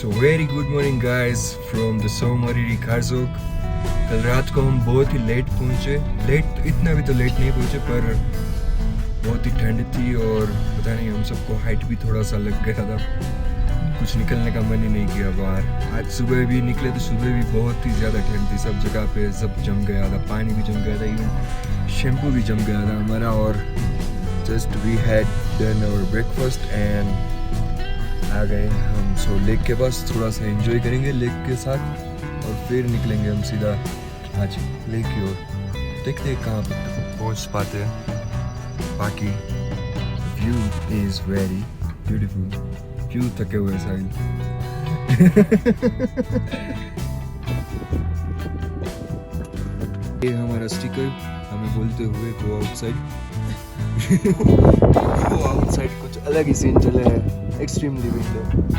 So very good morning guys from the Tso Moriri khardung। कल रात को हम बहुत ही लेट पहुंचे। लेट तो इतना भी तो लेट नहीं पहुंचे, पर बहुत ही ठंड थी और पता नहीं हम सबको हाइट भी थोड़ा सा लग गया था, कुछ निकलने का मन ही नहीं किया बाहर। आज सुबह भी निकले तो सुबह भी बहुत ही ज़्यादा ठंड थी, सब जगह पे सब जम गया था, पानी भी जम गया था, इवन शैम्पू भी जम गया था हमारा। और just we had done our breakfast and आ गए हम सो लेक के पास, थोड़ा सा एंजॉय करेंगे लेक के साथ और फिर निकलेंगे हम सीधा आज लेक की ओर। देखते हैं कहाँ पर पहुँच पाते हैं। बाकी व्यू इज़ वेरी ब्यूटीफुल। क्यों थके हुए साहिल? ये हमारा स्टिकर हमें बोलते हुए गो आउटसाइड। गो आउटसाइड कुछ अलग ही सीन चले हैं, एक्सट्रीम लिविंग है।